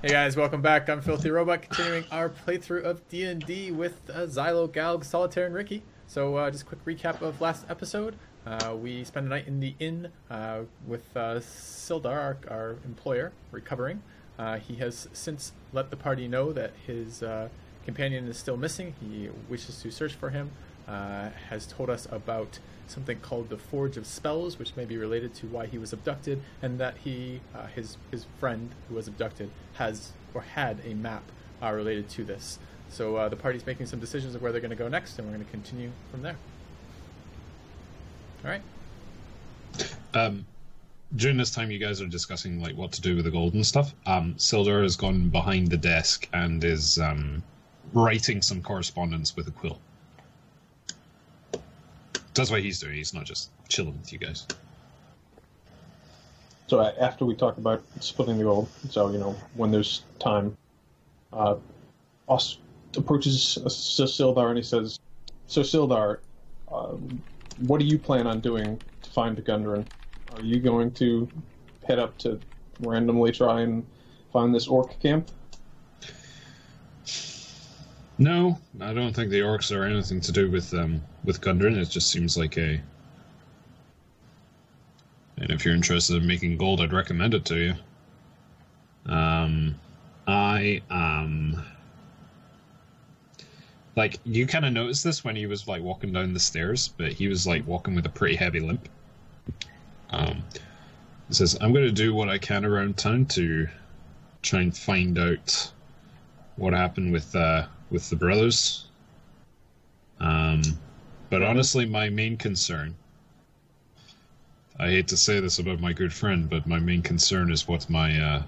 Hey guys, welcome back. I'm FilthyRobot, continuing our playthrough of D&D with Xylo, Galg, Solitaire, and Ricky. So just a quick recap of last episode. We spent the night in the inn with Sildar, our employer, recovering. He has since let the party know that his companion is still missing. He wishes to search for him. Has told us about something called the Forge of Spells, which may be related to why he was abducted, and that his friend who was abducted has or had a map related to this. So the party's making some decisions of where they're going to go next, and we're going to continue from there. All right. During this time, you guys are discussing like what to do with the gold and stuff. Sildar has gone behind the desk and is writing some correspondence with a quill. That's what he's doing. He's not just chilling with you guys. So after we talk about splitting the gold, so, when there's time, Aust approaches Sildar and he says, "So Sildar, what do you plan on doing to find Gundren? Are you going to head up to randomly try and find this orc camp?" No, I don't think the orcs are anything to do with Gundren. It just seems like a... And if you're interested in making gold, I'd recommend it to you. I am... Like, you kind of noticed this when he was, like, walking down the stairs, but he was, like, walking with a pretty heavy limp. He says, "I'm going to do what I can around town to try and find out what happened with the brothers. But honestly, my main concern... I hate to say this about my good friend, but my main concern is what my...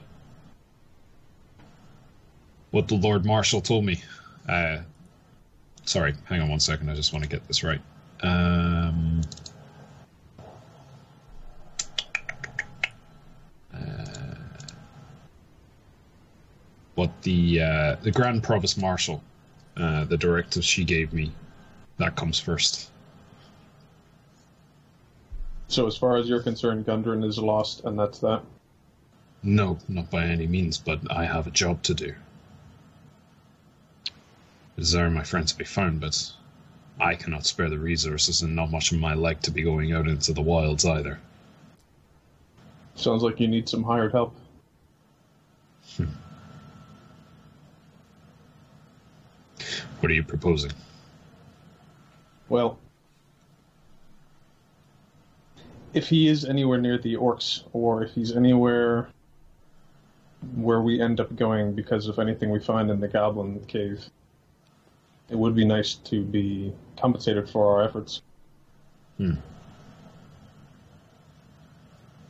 what the Lord Marshal told me. Sorry, hang on one second, I just want to get this right. What the Grand Provost Marshal, the directive she gave me, that comes first. So as far as you're concerned, Gundren is lost, and that's that? No, not by any means, but I have a job to do. There are my friends to be found, but I cannot spare the resources, and not much of my like to be going out into the wilds either. Sounds like you need some hired help. What are you proposing? Well, if he is anywhere near the orcs, or if he's anywhere where we end up going because of anything we find in the goblin cave, it would be nice to be compensated for our efforts.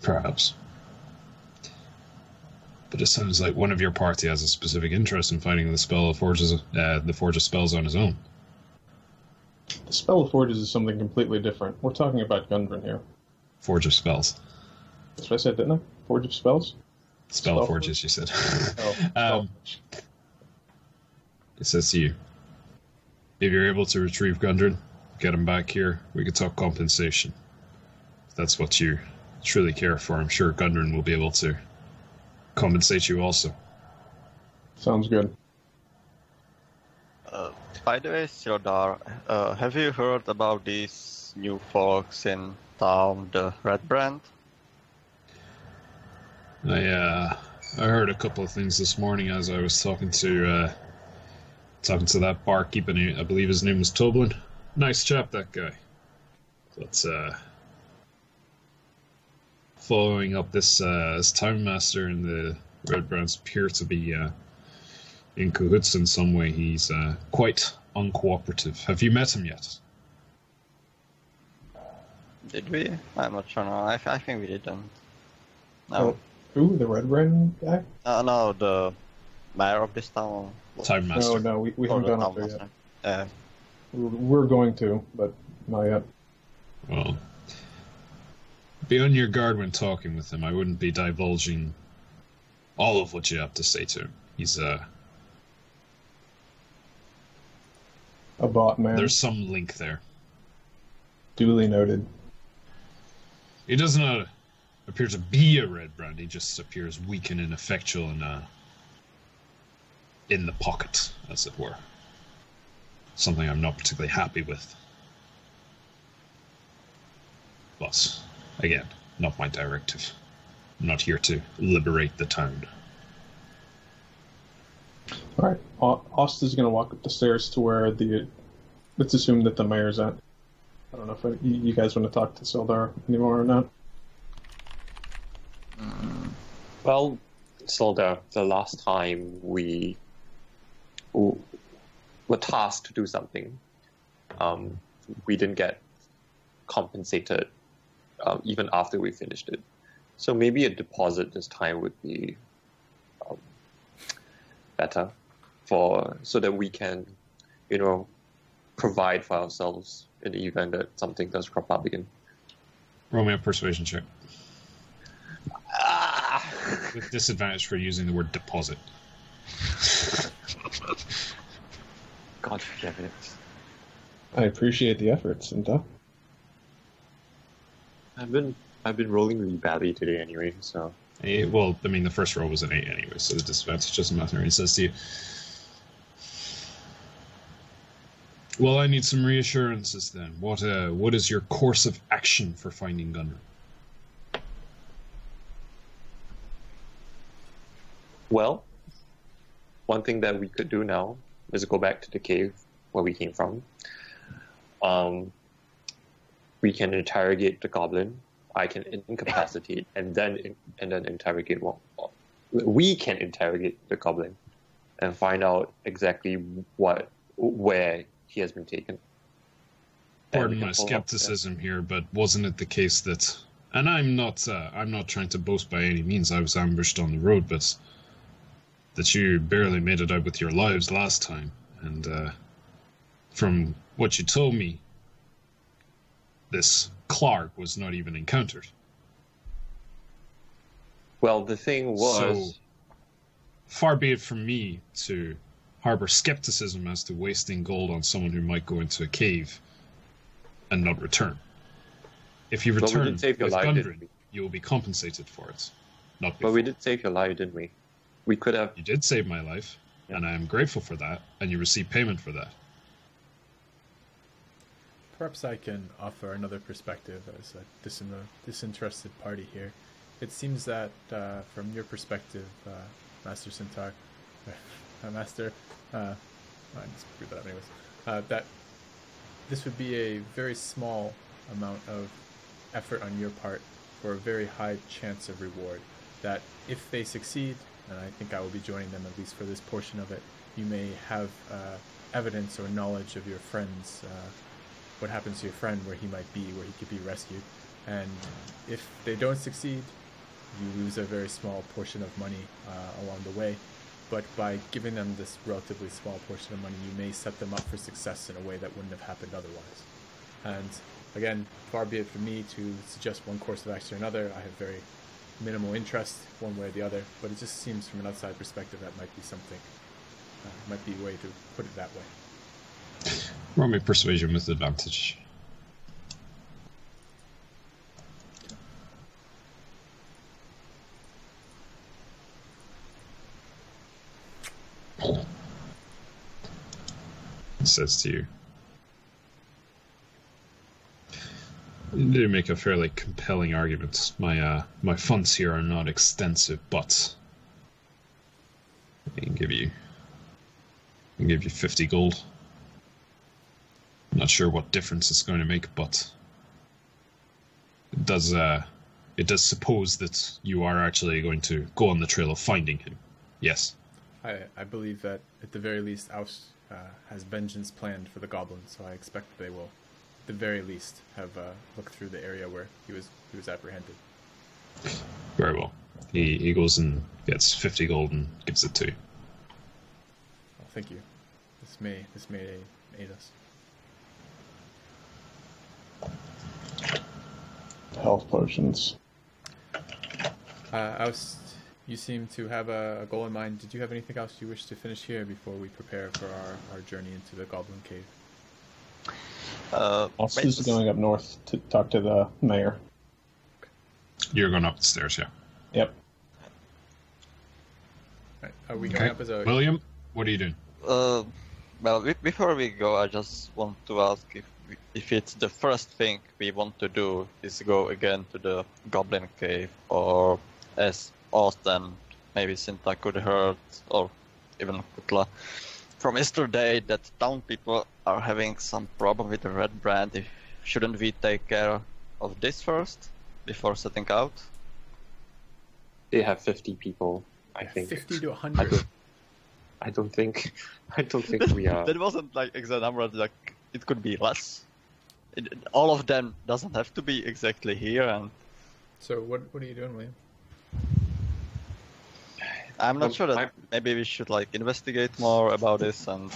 Perhaps. But it sounds like one of your party has a specific interest in finding the the Forge of Spells on his own. The Spell of Forges is something completely different. We're talking about Gundren here. Forge of Spells. That's what I said, didn't I? Forge of Spells? Spell Forges, you said. Oh. It says to you, if you're able to retrieve Gundren, get him back here, we could talk compensation. If that's what you truly care for, I'm sure Gundren will be able to compensate you also. Sounds good. By the way, Sildar, have you heard about these new folks in town, the Red Brand? I heard a couple of things this morning as I was talking to that barkeep, and I believe his name was Toblin. Nice chap, that guy. But following up this town master and the Red Brands appear to be in cahoots in some way. He's quite uncooperative. Have you met him yet? Did we? I'm not sure. No, I think we didn't. No. Oh, who? The Red Brand guy? No, the mayor of this town. Town master. No, we haven't gone up there yet. Yeah. We're going to, but not yet. Well, be on your guard when talking with him. I wouldn't be divulging all of what you have to say to him. He's a bot man. There's some link there. Duly noted. He does not appear to be a Red Brand. He just appears weak and ineffectual, and in the pocket, as it were. Something I'm not particularly happy with. But, again, not my directive. I'm not here to liberate the town. Alright, Aust is going to walk up the stairs to where let's assume that the mayor's at. I don't know if you guys want to talk to Sildar anymore or not. Well, Sildar, the last time we were tasked to do something, we didn't get compensated even after we finished it. So maybe a deposit this time would be better so that we can, provide for ourselves in the event that something does crop up again. Roll me a persuasion check. With disadvantage for using the word deposit. God damn it. I appreciate the effort, Sinta. I've been rolling really badly today anyway, so... Well, I mean, the first roll was an 8 anyway, so the disadvantage doesn't matter. He says to you, well, I need some reassurances then. What is your course of action for finding Gundren? Well, one thing that we could do now is go back to the cave where we came from. We can interrogate the goblin. I can incapacitate and then interrogate one. We can interrogate the goblin and find out exactly where he has been taken. Pardon my skepticism here, but wasn't it the case that? And I'm not trying to boast by any means. I was ambushed on the road, but that you barely made it out with your lives last time. And from what you told me, this Clark was not even encountered. Well, the thing was... So, far be it from me to harbor skepticism as to wasting gold on someone who might go into a cave and not return. If you return with Gundren, you will be compensated for it. Not before. But we did save your life, didn't we? We could have... You did save my life, and I am grateful for that, and you receive payment for that. Perhaps I can offer another perspective as a disinterested party here. It seems that, from your perspective, Master Centaur, Master, I just screwed that up anyways, that this would be a very small amount of effort on your part for a very high chance of reward. That if they succeed, and I think I will be joining them at least for this portion of it, you may have evidence or knowledge of your friends, what happens to your friend, where he might be, where he could be rescued. And if they don't succeed, you lose a very small portion of money along the way. But by giving them this relatively small portion of money, you may set them up for success in a way that wouldn't have happened otherwise. And again, far be it from me to suggest one course of action or another. I have very minimal interest one way or the other, but it just seems from an outside perspective that might be something, might be a way to put it that way. Roll me persuasion with advantage. It says to you, you do make a fairly compelling argument. My funds here are not extensive, but I can give you 50 gold. I'm not sure what difference it's going to make, but it does suppose that you are actually going to go on the trail of finding him. Yes. I believe that at the very least Aust has vengeance planned for the goblins, so I expect they will, at the very least, have looked through the area where he was apprehended. Very well. He goes and gets 50 gold and gives it to you. Oh, thank you. This may aid us. Health potions. Aust, you seem to have a goal in mind. Did you have anything else you wish to finish here before we prepare for our journey into the Goblin Cave? Aust is going up north to talk to the mayor. You're going up the stairs, yeah. Yep. Right. Are we going up as a... William, What are you doing? Well, before we go, I just want to ask if it's the first thing we want to do is go again to the Goblin Cave, or as Aust and maybe Sinta could heard, or even Kuthla from yesterday, that town people are having some problem with the red brand. Shouldn't we take care of this first before setting out? They have 50 people, I think. 50 to 100. I don't think we are. That wasn't like exact number. Like it could be less. All of them doesn't have to be exactly here. And So what are you doing, William? I'm not sure that maybe we should like investigate more about this. And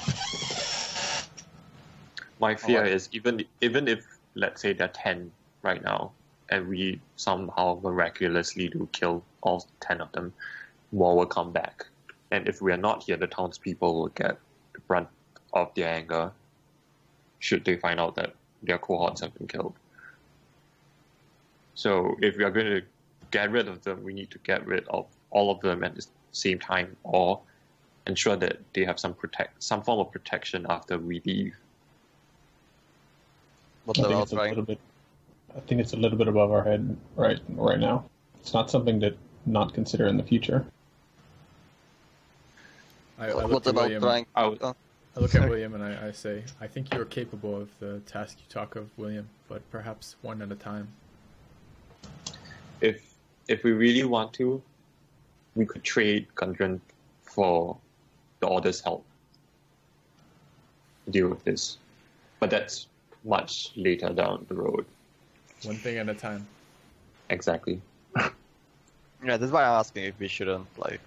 My fear is even if, let's say, there are 10 right now, and we somehow miraculously do kill all 10 of them, more will come back. And if we are not here, the townspeople will get the brunt of their anger should they find out that their cohorts have been killed. So if we are going to get rid of them, we need to get rid of all of them at the same time, or ensure that they have some form of protection after we leave. what I think about it's a trying? little bit. I think it's a little bit above our head right now. It's not something to not consider in the future. I What look at about William. trying? I look at William and I say, I think you are capable of the task you talk of, William, but perhaps one at a time. If we really want to, we could trade Gundren for the Order's help to deal with this. But that's much later down the road. One thing at a time. Exactly. Yeah, that's why I'm asking if we shouldn't like.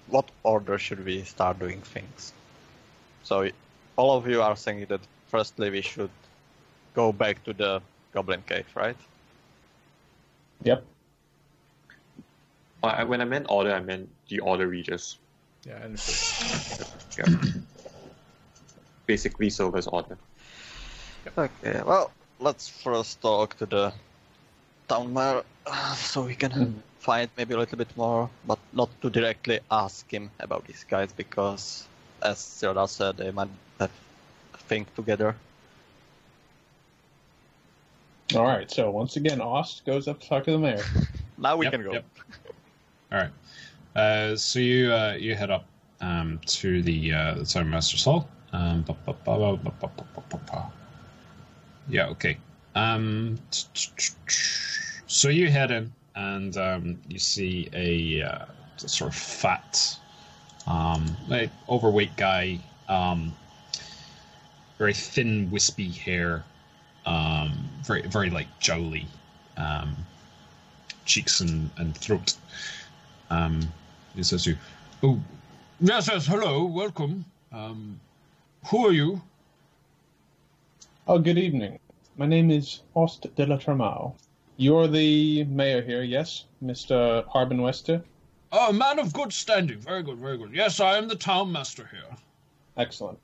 What order should we start doing things? So all of you are saying that firstly we should go back to the Goblin Cave, right? Yep. When I meant order, I meant the Order Regis. Yeah, I understood. Yeah. Basically Silver's order. Okay, well, let's first talk to the town mayor so we can find maybe a little bit more, but not to directly ask him about these guys because, as Zilda said, they might have a thing together. All right. So once again, Aust goes up to talk to the mayor. Now we Yep, can go. yep. All right. So you head up to the town master's hall. Yeah. Okay. So you head in and you see a sort of fat, like overweight guy, very thin, wispy hair, very very like jowly, cheeks and throat. He says to you, "Oh, yes, hello, welcome. Who are you?" Oh, good evening. My name is Aust de la Tremau. You're the mayor here, yes, Mr. Harbin Wester? Oh, a man of good standing. Very good, very good. Yes, I am the town master here. Excellent.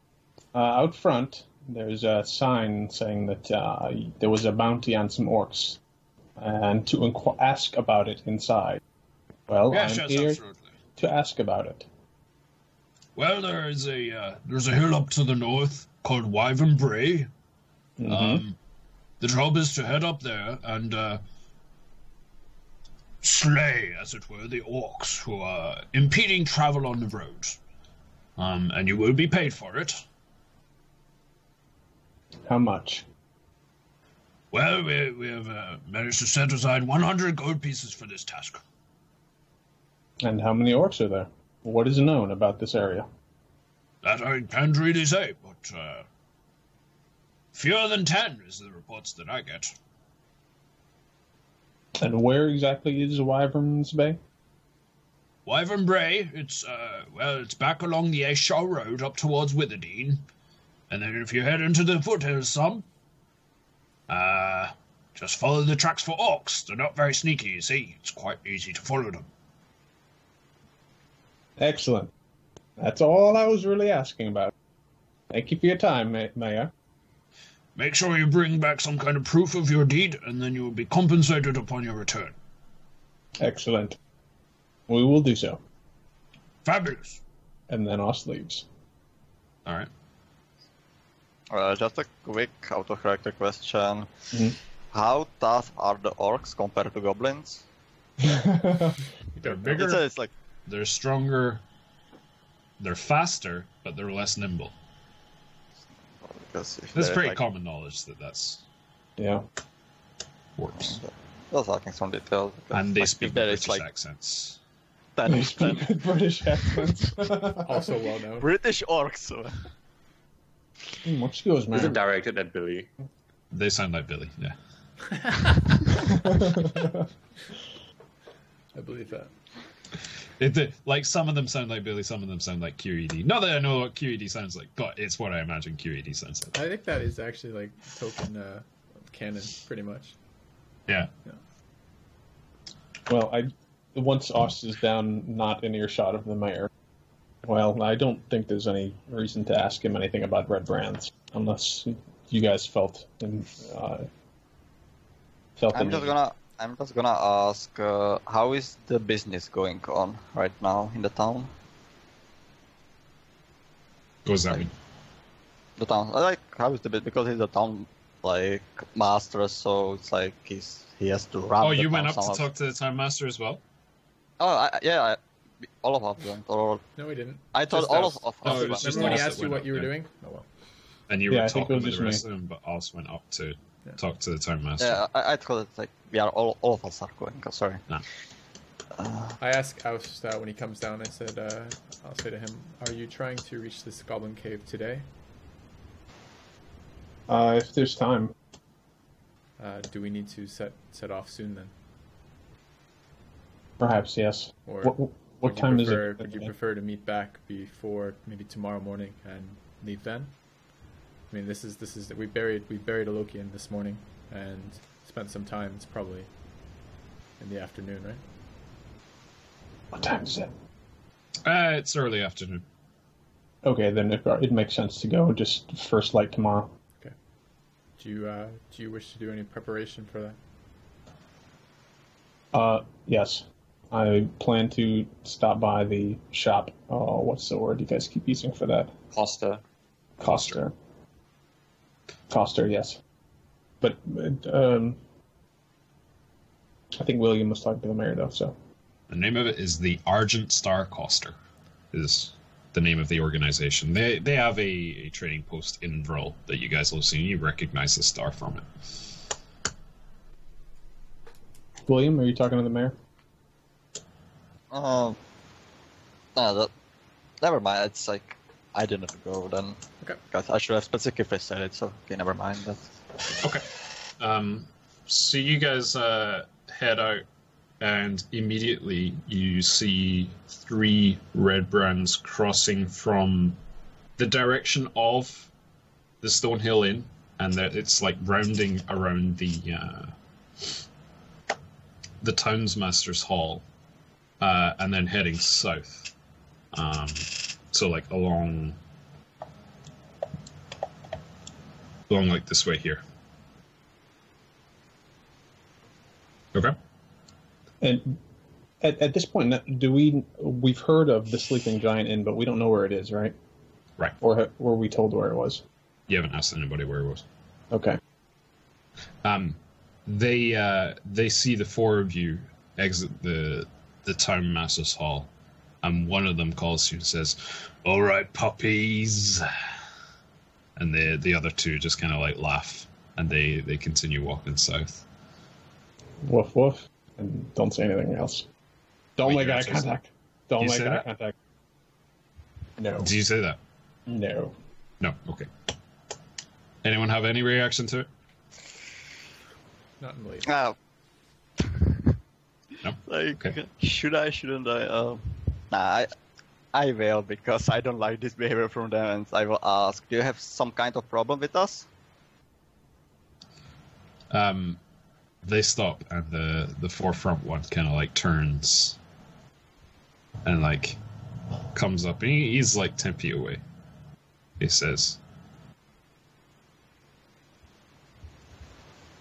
Out front, there's a sign saying that there was a bounty on some orcs, and to ask about it inside. Well, Yes, I'm yes, here absolutely. to ask about it. Well, there's a hill up to the north called Wyvern Bray. Mm-hmm. The job is to head up there and slay, as it were, the orcs who are impeding travel on the road. And you will be paid for it. How much? Well, we have managed to set aside 100 gold pieces for this task. And how many orcs are there? What is known about this area? That I can't really say, but fewer than 10 is the reports that I get. And where exactly is Wyvern's Bay? Wyvern Bray, it's back along the Aeshaw Road up towards Witherdene. And then if you head into the foothills some, just follow the tracks for orcs. They're not very sneaky, you see. It's quite easy to follow them. Excellent. That's all I was really asking about. Thank you for your time, Mayor. Make sure you bring back some kind of proof of your deed, and then you will be compensated upon your return. Excellent. We will do so. Fabulous. And then Aust leaves. All right. Just a quick out-of-character question. Mhm. How tough are the orcs compared to goblins? They're bigger. It's like They're stronger. They're faster, but they're less nimble. because if It's they're, pretty like, common knowledge that that's Yeah. works. Just asking some details. because, And they like, speak if there British is like accents. 10, They speak with British accents. Also well known. British orcs. Much goes, Is it man. directed at Billy? They sound like Billy, yeah. I believe that. Like, some of them sound like Billy, some of them sound like QED. Not that I know what QED sounds like, but it's what I imagine QED sounds like. I think that is actually like token canon, pretty much. Yeah. Well, once Aust is down, not in earshot of the mayor. Well, I don't think there's any reason to ask him anything about red brands, unless you guys felt I'm just gonna ask, how is the business going on right now in the town? What does that mean? The town, like, how is the business? Because he's the town, like, master, so it's like he has to run. Oh, the you town went up to somehow. talk to the Town Master as well? Oh, yeah, all of us went. Or No, we didn't. I thought Just all us. of us. Oh, it was went. just Remember when he us asked that you went what you up, were yeah. doing? Oh well. And you Yeah, were I think talking it was with just the me. rest of them, but Oz went up to Yeah. talk to the Town Master. Yeah, I thought it's like we are all of us are going. Sorry. No. I asked Aust when he comes down. I said, I'll say to him, "Are you trying to reach this goblin cave today? if there's time. Do we need to set off soon then, Perhaps, yes. or What would you time is prefer, it? Would you prefer to meet back before maybe tomorrow morning and leave then? I mean, this is we buried a Lokian this morning and spent some time. It's probably in the afternoon, right? What time is it? It's early afternoon. Okay, then it makes sense to go just first light tomorrow. Do you wish to do any preparation for that? Yes. I plan to stop by the shop. Oh, what's the word you guys keep using for that? Costa. Coster. Coster, yes. But I think William was talking to the mayor, though, so. The name of it is the Argent Star Coster, is the name of the organization. They have a trading post in Vril that you guys will have seen. You recognize the star from it. William, are you talking to the mayor? Never mind. It's like I didn't go then. Okay. Because I should have specifically said it. So okay, never mind. That's... Okay. So you guys head out, and immediately you see 3 red brands crossing from the direction of the Stonehill Inn, and that it's like rounding around the Townsmaster's Hall, and then heading south. So like along like this way here. Okay. And at this point, we've heard of the Sleeping Giant Inn, but we don't know where it is, right? Right. Or were we told where it was? You haven't asked anybody where it was. Okay. They see the 4 of you exit the Town Master's Hall, and one of them calls you and says, "All right, puppies," and the other 2 just kind of like laugh, and they continue walking south. Woof woof. And don't say anything else. Don't Wait, make you eye have to say- contact. Don't You make say eye that? contact. No. Do you say that? No. No. Okay. Anyone have any reaction to it? Not in the least. No. No. Like, Okay. should I? Shouldn't I? Nah, I will because I don't like this behavior from them, and I will ask. Do you have some kind of problem with us? They stop, and the forefront one kind of like turns and like comes up, and he's like 10 feet away. He says,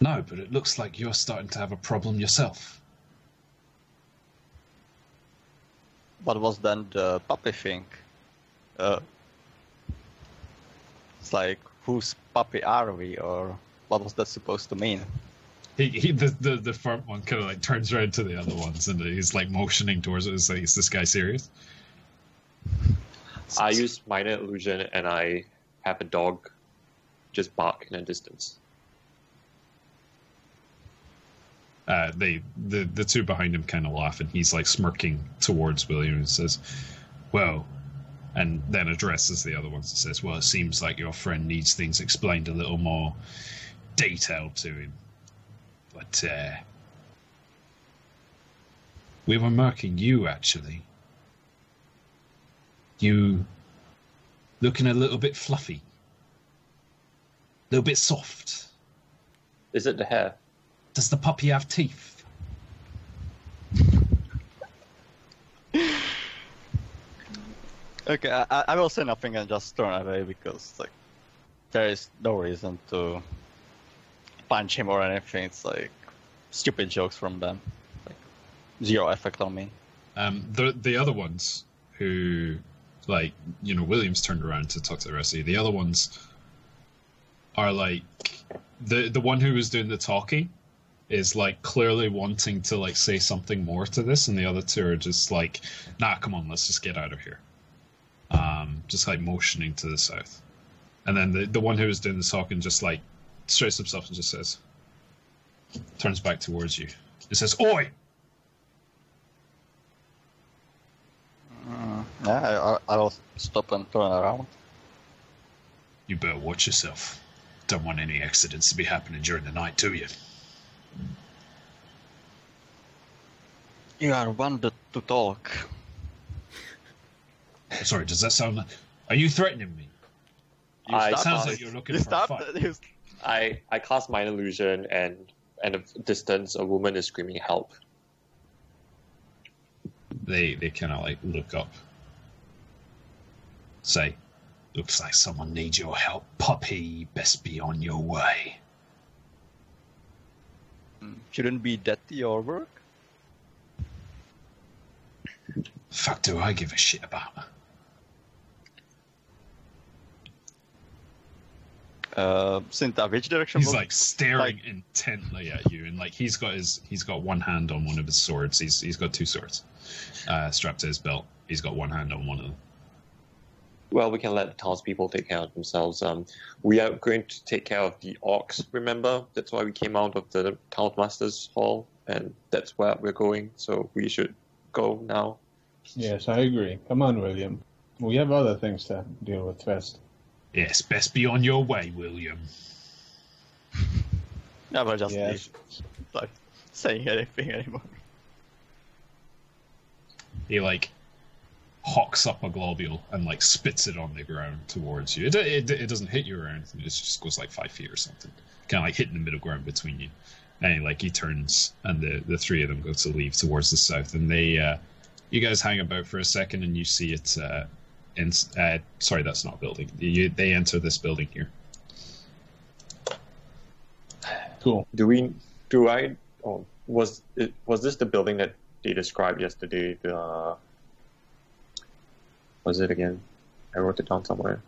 "No, but it looks like you're starting to have a problem yourself." What was then the puppy thing? It's like, whose puppy are we, or what was that supposed to mean? The front one kind of like turns around to the other ones and he's like motioning towards it. It's like, is this guy serious? I use minor illusion and I have a dog just bark in a distance. The two behind him kind of laugh and he's like smirking towards William and says, well, and then addresses the other ones and says, well, it seems like your friend needs things explained a little more detailed to him. But we were marking you, actually. You looking a little bit fluffy. A little bit soft. Is it the hair? Does the puppy have teeth? Okay, I will say nothing and just turn away because like there is no reason to punch him or anything. It's like stupid jokes from them. Like zero effect on me. The other ones who, like, you know, William's turned around to talk to the rest of you. The other ones are like the one who was doing the talking is like clearly wanting to like say something more to this, and the other two are just like, nah, come on, let's just get out of here. Just like motioning to the south. And then the one who was doing the talking just like straights himself and just says, turns back towards you. It says, oi! Yeah, I will stop and turn around. You better watch yourself. Don't want any accidents to be happening during the night, do you? You are one to talk. Sorry, does that sound like... Are you threatening me? It sounds like you're looking for a fight. I cast minor illusion and at a distance a woman is screaming help. They kind of like look up. Say, looks like someone needs your help. Puppy, best be on your way. Shouldn't be that your work? Fuck do I give a shit about? Sinta, which direction? He's like staring intently at you, and like he's got one hand on one of his swords. He's got two swords strapped to his belt. He's got one hand on one of them. Well, we can let the townspeople take care of themselves. We are going to take care of the orcs, remember? That's why we came out of the Townmaster's Hall, and that's where we're going, so we should go now. Yes, I agree. Come on, William. We have other things to deal with first. Yes, best be on your way, William. Never just Yes. like saying anything anymore. He like hawks up a globule and like spits it on the ground towards you. It doesn't hit you or anything. It just goes like 5 feet or something. Kind of like hitting the middle ground between you. And he turns, and the three of them go to leave towards the south. And they, you guys hang about for a second, and you see it. Sorry, that's not a building. They enter this building here. Cool. Was this the building that they described yesterday? Was it again? I wrote it down somewhere.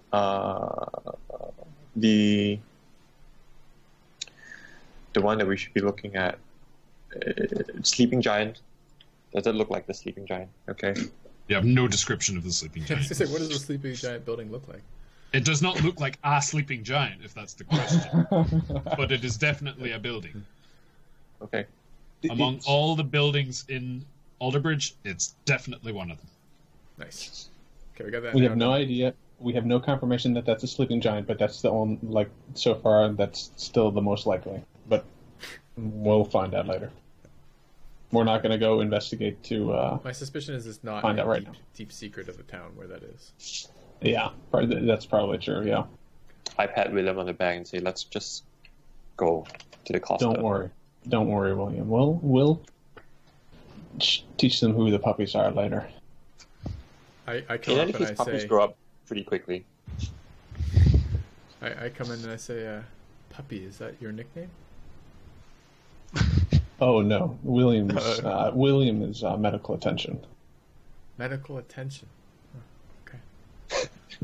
The one that we should be looking at, Sleeping Giant. Does it look like the Sleeping Giant? Okay. You have no description of the Sleeping Giant. What does the Sleeping Giant building look like? It does not look like a Sleeping Giant, if that's the question. But it is definitely a building. Okay. Among all the buildings in Alderbridge, it's definitely one of them. Nice. Okay, we got that. We have no idea. We have no confirmation that that's a sleeping giant, but that's the only, like, so far, that's still the most likely. But we'll find out later. We're not going to go investigate to My suspicion is it's not find out right now. deep secret of the town where that is. Yeah, that's probably true, yeah. I pat William on the back and say, let's just go to the Costa. Don't worry, William. We'll teach them who the puppies are later. I In come any up case, and I puppies say... grow up pretty quickly. I come in and I say, Puppy, is that your nickname? Oh, no. William is medical attention. Medical attention.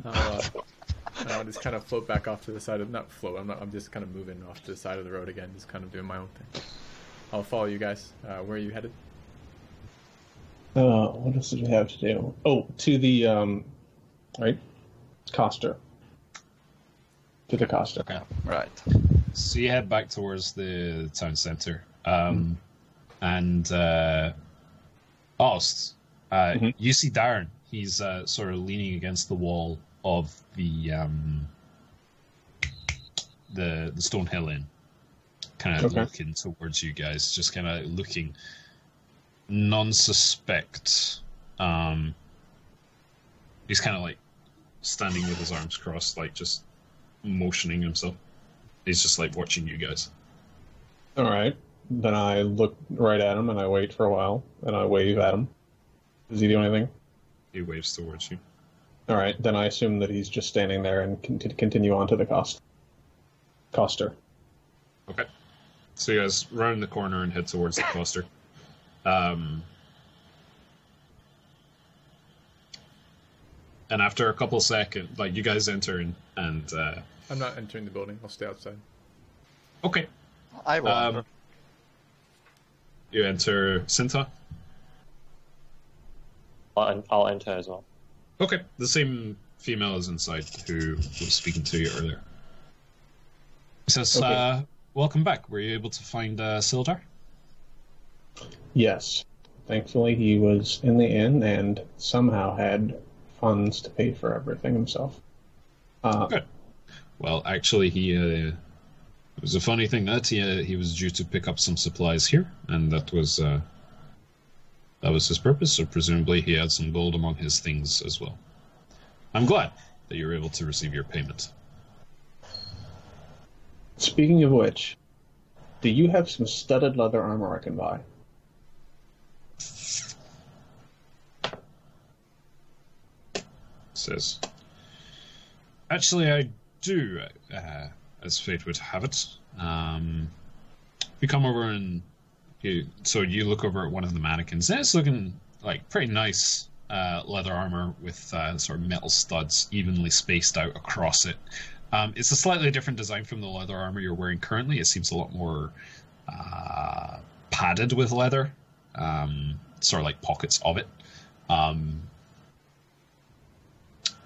Oh, okay. I'll just kind of float back off to the side of not float. I'm just kind of moving off to the side of the road again, just kind of doing my own thing. I'll follow you guys. Where are you headed? What else did we have to do? Oh, to the right, Coster. To the Coster. Okay. Right. So you head back towards the town centre. And Aust, you see Darren. He's sort of leaning against the wall of the Stone Hill Inn, kind of looking towards you guys, just kind of looking non-suspect. He's kind of like standing with his arms crossed, like just motioning himself. He's just like watching you guys. All right. Then I look right at him and I wait for a while and I wave at him. Does he do anything? He waves towards you. All right. Then I assume that he's just standing there and continue on to the Coster. Okay. So you guys round the corner and head towards the Coster. And after a couple seconds, like you guys enter and I'm not entering the building. I'll stay outside. okay. I wonder. You enter Sinta. I'll enter as well. Okay. The same female is inside who was speaking to you earlier. He says, welcome back. Were you able to find Sildar? Yes. Thankfully, he was in the inn and somehow had funds to pay for everything himself. Good. Well, actually, it was a funny thing that he was due to pick up some supplies here, and that was his purpose. So presumably, he had some gold among his things as well. I'm glad that you were able to receive your payment. Speaking of which, do you have some studded leather armor I can buy? Says, actually, I do, as fate would have it. You come over and you look over at one of the mannequins. And it's looking like pretty nice leather armor with sort of metal studs evenly spaced out across it. It's a slightly different design from the leather armor you're wearing currently. It seems a lot more padded with leather, sort of like pockets of it.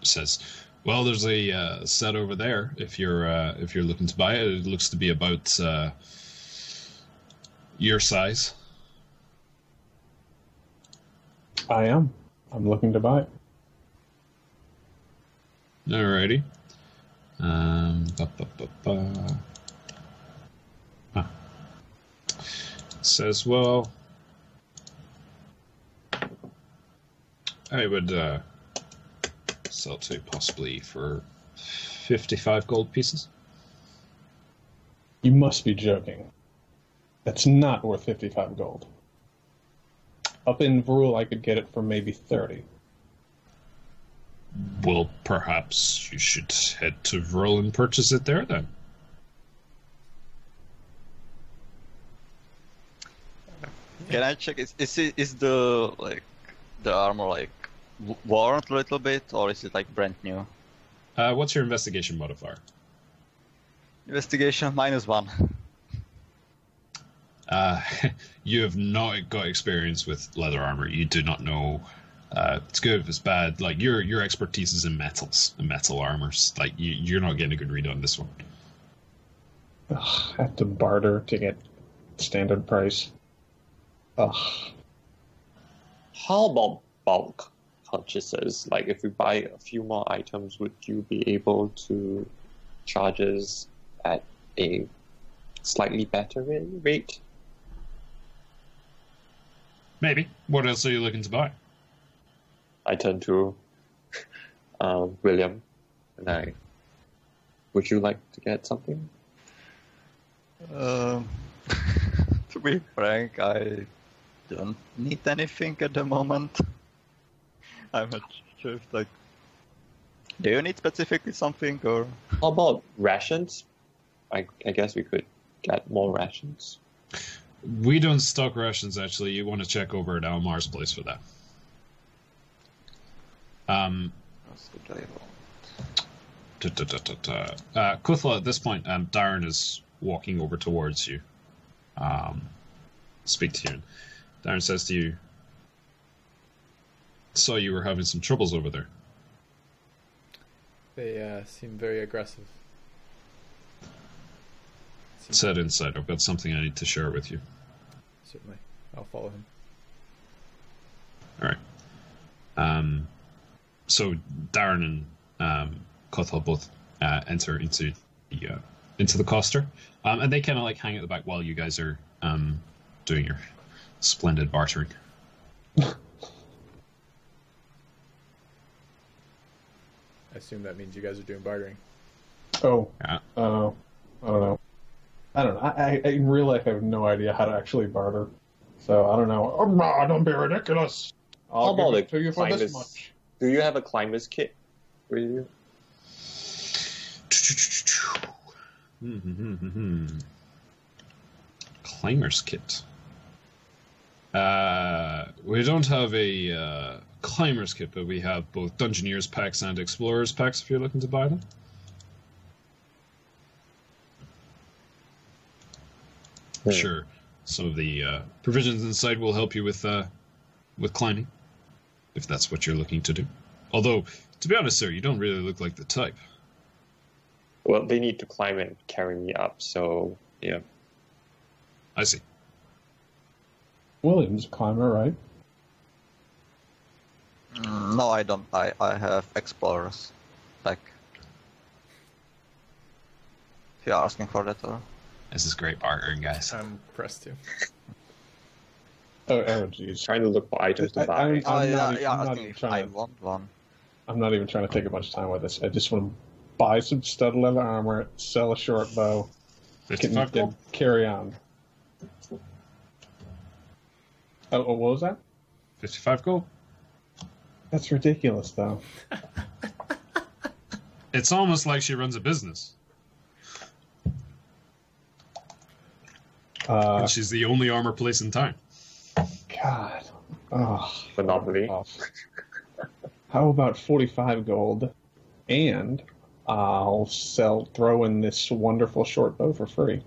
Says, well, there's a set over there if you're looking to buy it. It looks to be about your size. I am. I'm looking to buy it. Alrighty. Says, well, I would sell to possibly for 55 gold pieces. You must be joking. That's not worth 55 gold. Up in Vrul, I could get it for maybe 30. Well, perhaps you should head to Vrul and purchase it there then. Can I check? Is the armor worn a little bit, or is it like brand new? What's your investigation modifier? Investigation -1. You have not got experience with leather armor. You do not know if it's good, if it's bad. Like your expertise is in metals and metal armors. Like you're not getting a good read on this one. Ugh, I have to barter to get standard price. Ugh. How about bulk purchases? Like if we buy a few more items, would you be able to charge us at a slightly better rate? Maybe. What else are you looking to buy? I turn to William and would you like to get something? To be frank, I don't need anything at the moment. I'm not sure if do you need specifically something, or How about rations? I guess we could get more rations. We don't stock rations, actually. You want to check over at Almar's place for that. Kuthla, at this point, Darren is walking over towards you. Speak to you. And Darren says to you, saw you were having some troubles over there. They seem very aggressive. Set inside. I've got something I need to share with you. Certainly. I'll follow him. Alright. So Darren and Kuthla both enter into the coster. And they kind of like hang at the back while you guys are doing your splendid bartering. I assume that means you guys are doing bartering. Oh. Yeah. I don't know. I in real life I have no idea how to actually barter. So I don't know. Oh, no, don't be ridiculous. I'll How about give it to you for this climber's- much. Do you have a climber's kit with you? Climber's kit. We don't have a climber's kit, but we have both Dungeoneers packs and Explorers packs if you're looking to buy them. Sure. Some of the provisions inside will help you with climbing, if that's what you're looking to do. Although, to be honest, sir, you don't really look like the type. Well, they need to climb and carry me up, so yeah. I see. William's a climber, right? No, I don't. I have Explorers pack. If you're asking for that, or... This is great bartering, guys. I'm pressed to. Oh, jeez. Trying to look for items to buy. I'm not yeah, even asking if I trying to. want one. I'm not even trying to take a bunch of time with this. I just want to buy some stud leather armor, sell a short bow, 55 gold? carry on. Oh, what was that? 55 gold? That's ridiculous, though. It's almost like she runs a business. And she's the only armor place in town. God. Oh, Monopoly. How about 45 gold? And I'll throw in this wonderful short bow for free.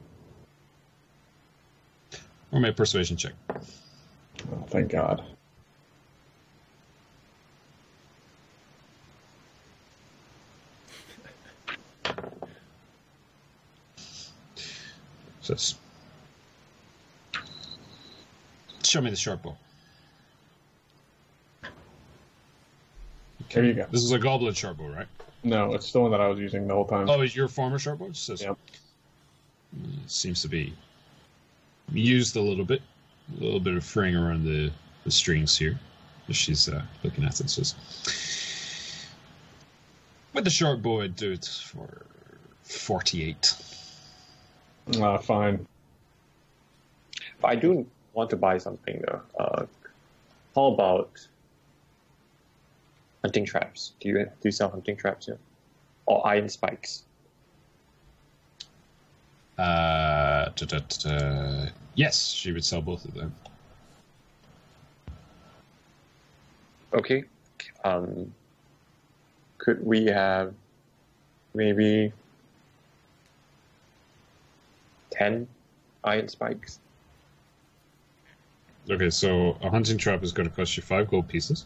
Or make a persuasion check. Oh, thank God. Says, show me the short bow. There you go. This is a goblin short bow, right? No, it's the one that I was using the whole time. Oh, is your former short bow? Says, Yep. Seems to be used a little bit of fraying around the strings here. She's looking at it. Says, with the short bow, I'd do it for 48. Fine. But I do want to buy something though. How about hunting traps? Do you sell hunting traps here? Or iron spikes? Yes, she would sell both of them. Okay. Could we have maybe 10 iron spikes? Okay, so a hunting trap is going to cost you 5 gold pieces.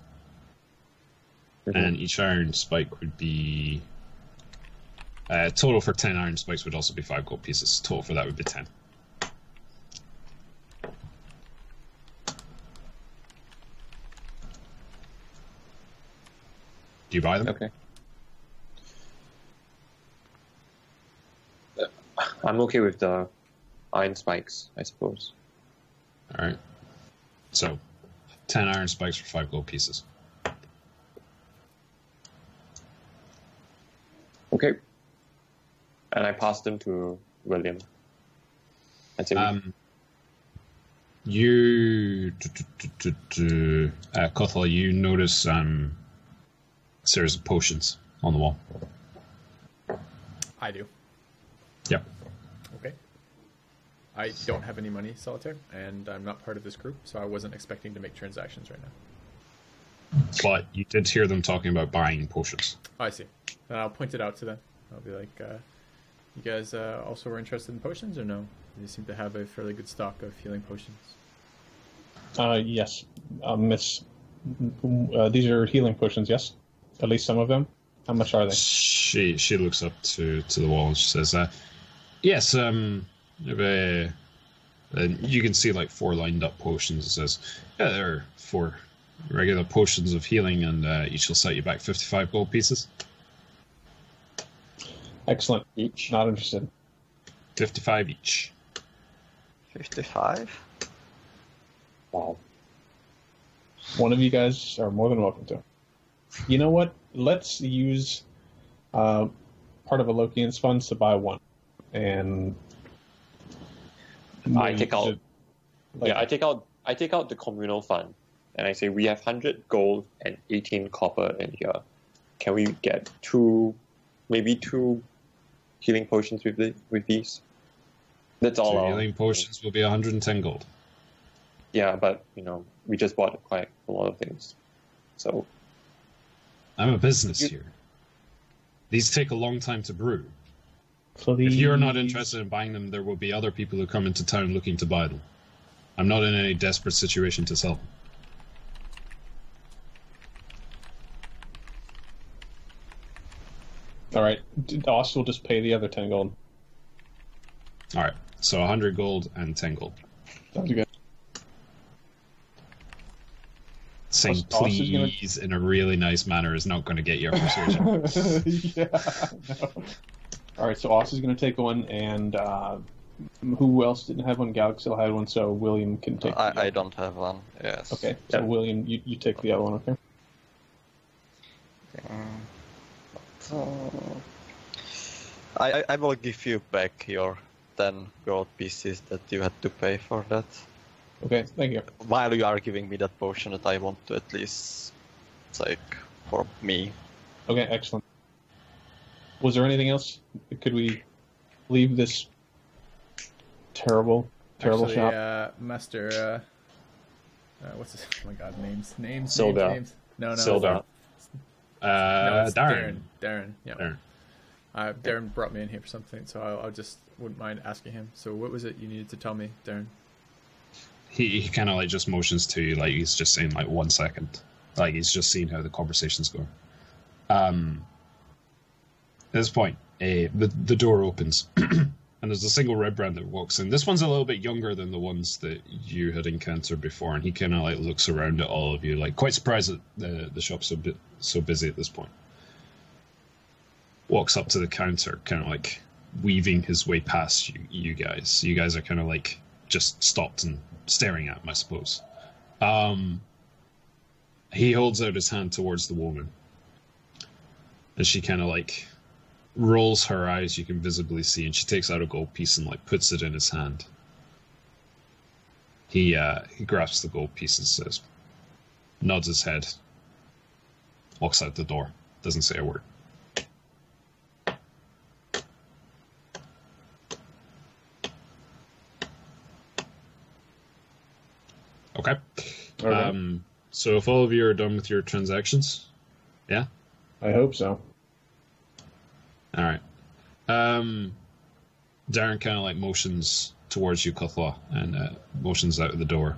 Mm-hmm. And each iron spike would be... total for 10 iron spikes would also be 5 gold pieces. Total for that would be 10. Do you buy them? Okay. I'm okay with the iron spikes, I suppose. Alright. So, 10 iron spikes for 5 gold pieces. Okay. And I passed them to William. That's it. You... Kuthla, you notice a series of potions on the wall. I do. Yep. Okay. I don't have any money, Solitaire, and I'm not part of this group, so I wasn't expecting to make transactions right now. But you did hear them talking about buying potions. Oh, I see. Then I'll point it out to them. I'll be like, you guys also were interested in potions or no? You seem to have a fairly good stock of healing potions. Yes, Miss. These are healing potions, yes? At least some of them? How much are they? She looks up to the wall and she says, yes, and you can see like 4 lined up potions. It says, yeah, there are 4 regular potions of healing, and each will set you back 55 gold pieces. Excellent. Each. Not interested. 55 each. 55? Wow. One of you guys are more than welcome to. You know what? Let's use part of Alokian's funds to buy one. And I take out I take out the communal fund, and I say we have 100 gold and 18 copper in here. Can we get 2 healing potions with these? That's all. 2 healing potions will be 110 gold. Yeah, but we just bought quite a lot of things. So I'm a business here. These take a long time to brew. So if you're not interested in buying them, there will be other people who come into town looking to buy them. I'm not in any desperate situation to sell them. Alright, Aust will just pay the other 10 gold. Alright, so 100 gold and 10 gold. Sounds good. Saying please in a really nice manner is not going to get your persuasion. Yeah, no. Alright, so Aust is going to take one, and who else didn't have one? Galgaliel had one, so William can take I don't have one, yes. Okay, so William, you take the other one, okay? I will give you back your 10 gold pieces that you had to pay for that. Okay, thank you. While you are giving me that potion that I want to at least take for me. Okay, excellent. Was there anything else? Could we leave this terrible Actually, shop? Master, what's his? Oh my God, names. Silda. Names. No. Silda. No, it's Darren. Darren. Yeah. Darren. Darren brought me in here for something, so I'll just wouldn't mind asking him. So, what was it you needed to tell me, Darren? He kind of like just motions to you, like he's just saying like 1 second, like he's just seeing how the conversation's going. At this point, the door opens, and there's a single red brand that walks in. This one's a little bit younger than the ones that you had encountered before, and he kind of like looks around at all of you, like quite surprised that the shop's so busy at this point. Walks up to the counter, kind of like weaving his way past you guys. You guys are kind of like just stopped and staring at him, I suppose. He holds out his hand towards the woman, and she kind of like rolls her eyes, you can visibly see, and she takes out a gold piece and like puts it in his hand. He grasps the gold piece and says, nods his head, walks out the door, doesn't say a word. Okay. So if all of you are done with your transactions, yeah? I hope so. All right. Darren kind of like motions towards you, Kuthla, and motions out of the door.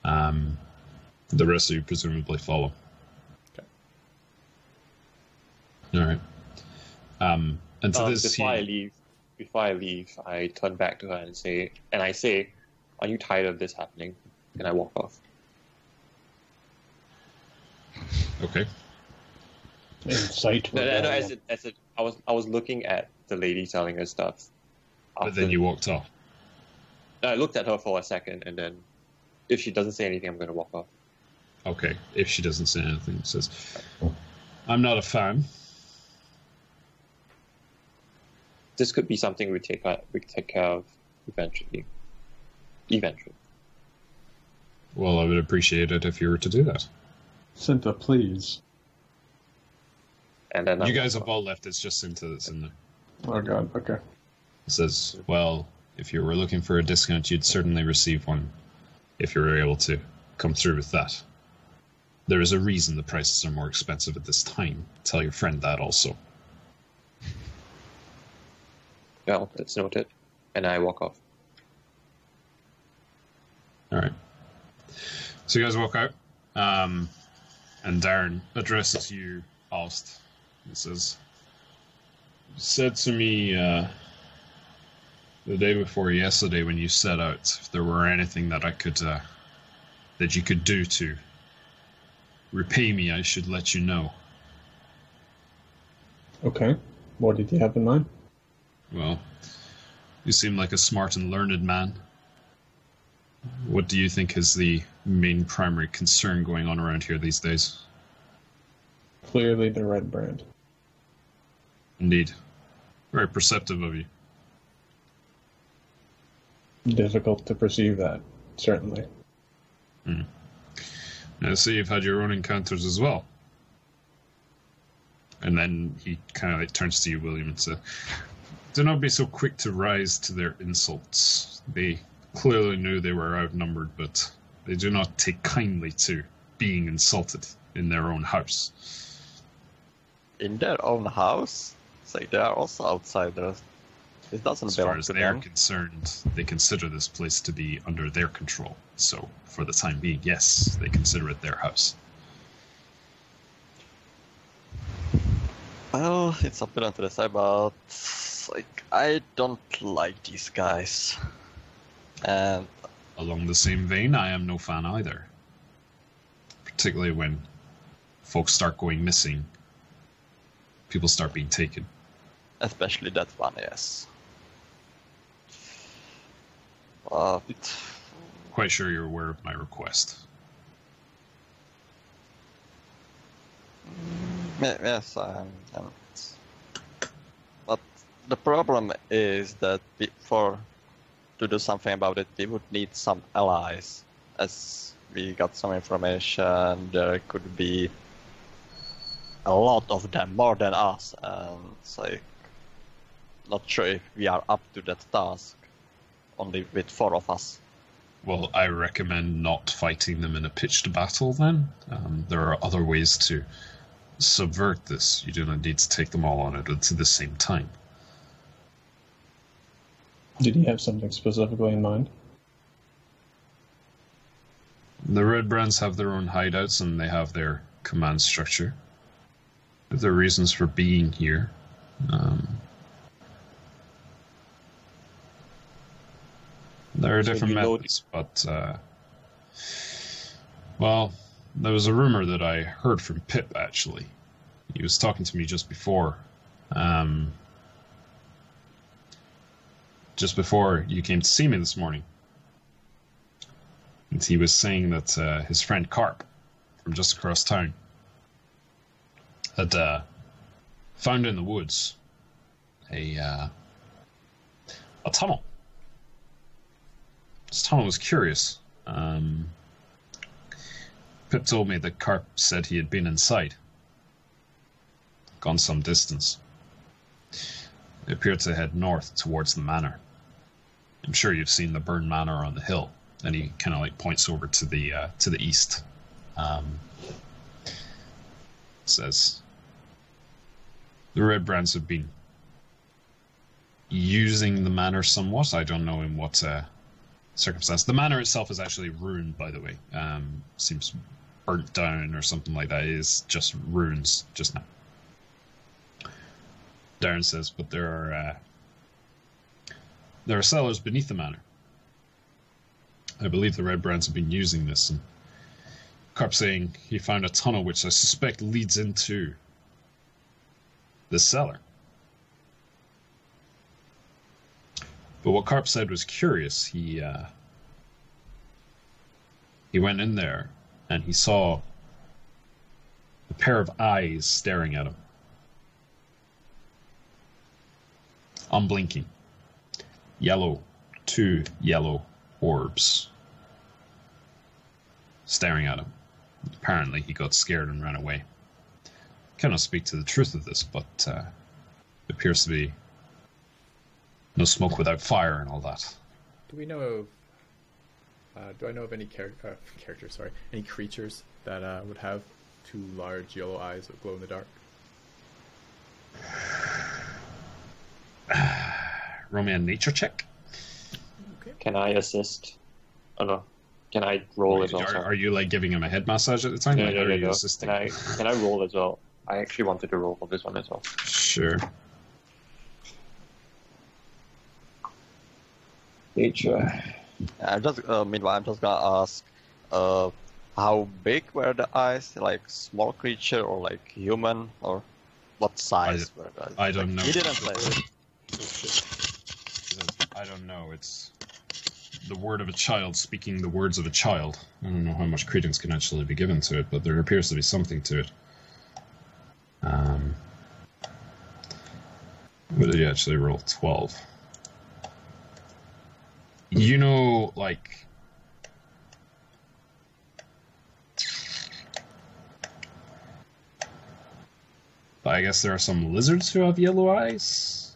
The rest of you presumably follow. Okay. All right. And to this, before I leave, I turn back to her and say, "Are you tired of this happening?" And I walk off. Okay. Insight. I was looking at the lady selling her stuff. But then you walked off. I looked at her for a second, and then if she doesn't say anything, I'm going to walk off. Okay. If she doesn't say anything, says, "I'm not a fan." This could be something we take care of eventually. Well, I would appreciate it if you were to do that. Sinta, please. And then you guys have all left. It's just Sinta that's in there. Oh God. Okay. It says, well, if you were looking for a discount, you'd certainly receive one if you were able to come through with that. There is a reason the prices are more expensive at this time. Tell your friend that also. Well, that's noted. And I walk off. All right. So you guys walk out, and Darren addresses you, Aust. He says, "You said to me the day before yesterday when you set out, if there were anything that I could, that you could do to repay me, I should let you know." Okay. What did you have in mind? Well, you seem like a smart and learned man. What do you think is the main primary concern going on around here these days? Clearly the red brand. Indeed. Very perceptive of you. Difficult to perceive that, certainly. I see you've had your own encounters as well. And then he kind of turns to you, William, and says, "Do not be so quick to rise to their insults. They clearly knew they were outnumbered, but they do not take kindly to being insulted in their own house." In their own house? It's like they are also outsiders. It doesn't As far belong as to they are them. concerned, they consider this place to be under their control. So, for the time being, yes, they consider it their house. Well, it's up to the side, but like I don't like these guys. And Along the same vein, I am no fan either. Particularly when folks start going missing, people start being taken. especially that one, yes. Quite sure you're aware of my request. Yes, but the problem is that to do something about it, we would need some allies. As we got some information, there could be a lot of them, more than us, and it's like not sure if we are up to that task. Only with 4 of us. Well, I recommend not fighting them in a pitched battle then. There are other ways to subvert this. You do not need to take them all on it at the same time. Did he have something specifically in mind? The Red Brands have their own hideouts and they have their command structure. There are reasons for being here. There are So different you know- methods, but, well, there was a rumor that I heard from Pip, actually. He was talking to me just before you came to see me this morning. And he was saying that his friend Carp, from just across town, had found in the woods a tunnel. This tunnel was curious. Pip told me that Carp said he had been inside, gone some distance. They appeared to head north towards the manor. I'm sure you've seen the Burn Manor on the hill. And he kind of like points over to the east. Says the Red Brands have been using the manor somewhat. I don't know in what circumstance. The manor itself is actually ruined, by the way. Seems burnt down or something like that. It is just ruins just now. Darren says, but there are cellars beneath the manor. I believe the Red Brands have been using this, and Carp saying he found a tunnel which I suspect leads into the cellar. But what Carp said was curious. He went in there and he saw a pair of eyes staring at him. Unblinking. Yellow. 2 yellow orbs staring at him. Apparently he got scared and ran away. Cannot speak to the truth of this, but it appears to be no smoke without fire and all that. Do we know of? Do I know of any characters? Sorry, any creatures that would have 2 large yellow eyes that glow in the dark? roll me a nature check. Okay. Can I assist? Oh no. Can I roll as well? Are you like giving him a head massage at the time? No, Like, no, are no, you no. assisting? Can I roll as well? I actually wanted to roll for this one as well. Sure. Nature. Meanwhile, I'm just gonna ask, how big were the eyes? Like small creature or like human, or what size were the eyes? I don't know. He didn't say. I don't know. It's the word of a child speaking the words of a child. I don't know how much credence can actually be given to it, but there appears to be something to it. What did you actually roll? 12. You know, like... I guess there are some lizards who have yellow eyes.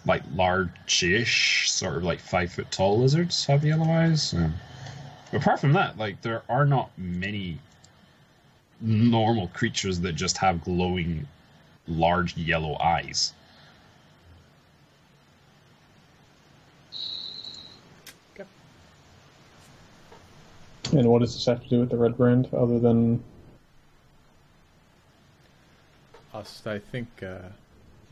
Like large-ish, sort of like 5 foot tall lizards have yellow eyes. Apart from that, like, there are not many normal creatures that just have glowing, large yellow eyes. Okay. And what does this have to do with the red brand, other than... Aust, I think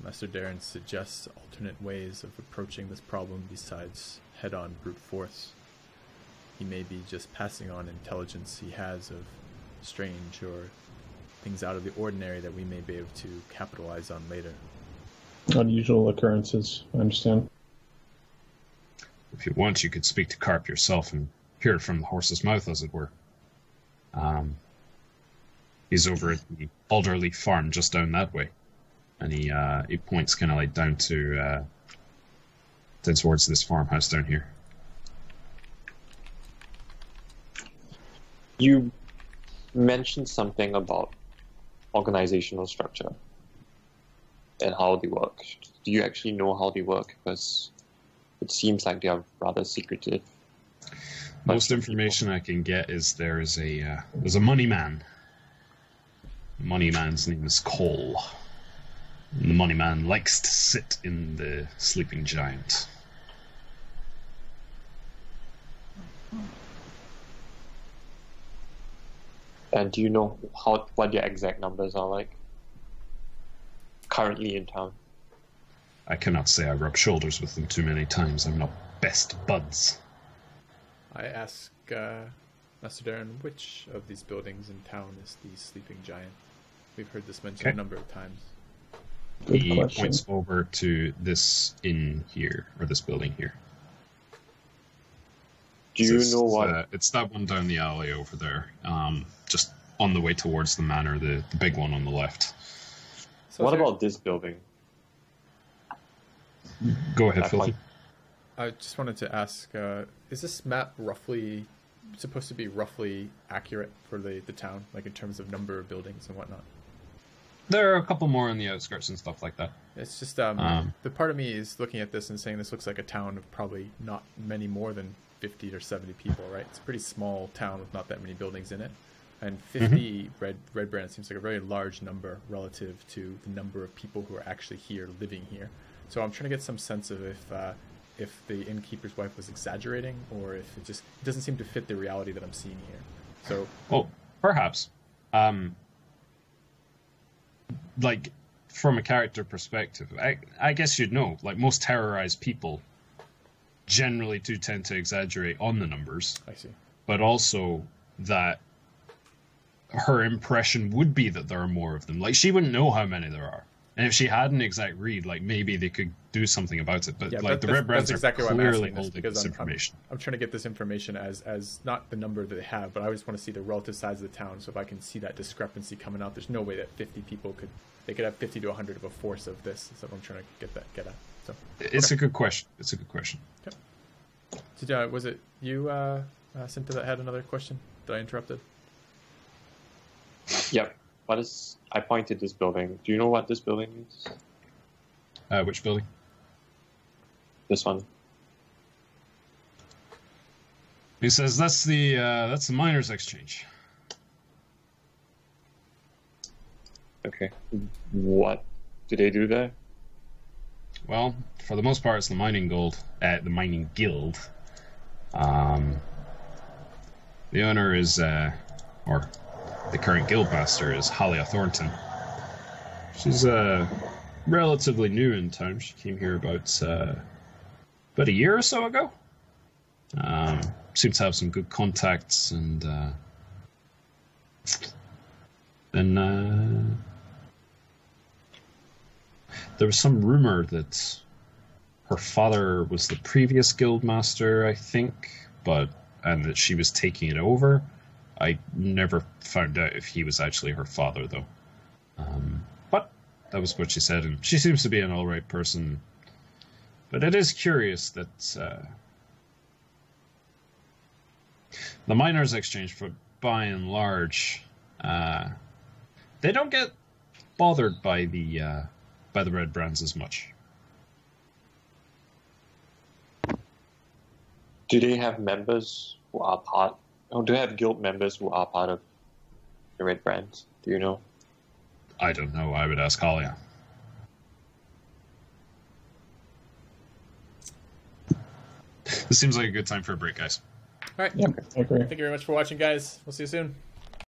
Master Darren suggests alternate ways of approaching this problem besides head-on brute force. He may be just passing on intelligence he has of strange or things out of the ordinary that we may be able to capitalize on later. Unusual occurrences, I understand. If you want, you could speak to Carp yourself and hear it from the horse's mouth, as it were. He's over at the Alderleaf farm just down that way. And he points kind of like down towards this farmhouse down here. You mentioned something about organizational structure and how they work. Do you actually know how they work? Because it seems like they are rather secretive. Most information I can get is there's a money man. The money man's name is Cole. And the money man likes to sit in the sleeping giant. And do you know what their exact numbers are like currently in town? I cannot say I rub shoulders with them too many times. I'm not best buds. I ask Master Darren, which of these buildings in town is the sleeping giant? We've heard this mentioned a number of times. Good He question. points over to this inn here, or this building here. Do you know what? It's that one down the alley over there, just on the way towards the manor, the big one on the left. So What sir, about this building? Go ahead, That Filthy. one. I just wanted to ask, is this map supposed to be roughly accurate for the town, like in terms of number of buildings and whatnot? There are a couple more on the outskirts and stuff like that. It's just the part of me is looking at this and saying this looks like a town of probably not many more than 50 or 70 people, right? It's a pretty small town with not that many buildings in it. And 50 red brand seems like a very large number relative to the number of people who are actually here, living here. So I'm trying to get some sense of if the innkeeper's wife was exaggerating or if it just doesn't seem to fit the reality that I'm seeing here. So, Well, perhaps. Like, from a character perspective, I guess you'd know, like, most terrorized people generally do tend to exaggerate on the numbers, I see. but also that her impression would be that there are more of them. Like, she wouldn't know how many there are. And if she had an exact read, like, maybe they could do something about it. But, Yeah, like, the that's red brands exactly are why I'm clearly asking this, holding because this information. I'm trying to get this information as not the number that they have, but I just want to see the relative size of the town. So if I can see that discrepancy coming out, there's no way that 50 people could have 50 to 100 of a force of this. So I'm trying to get at. So It's a good question. It's a good question. was it you, Sinta, that had another question that I interrupted? Yep. I pointed this building. Do you know what this building is? Which building? This one. He says that's the miners' exchange. Okay. What do they do there? Well, for the most part, it's the mining guild. The owner is, or the current guild master is Halia Thornton. She's relatively new in town. She came here about a year or so ago. Seems to have some good contacts, and then there was some rumor that her father was the previous guild master, I think, and that she was taking it over. I never found out if he was actually her father, though. But that was what she said, and she seems to be an alright person. But it is curious that the miners' exchange, for by and large, they don't get bothered by the red brands as much. Do they have members who are part? Or do they have guild members who are part of the red brands? Do you know? I don't know. I would ask Halia. This seems like a good time for a break, guys. All right. Yeah, I agree. Thank you very much for watching, guys. We'll see you soon.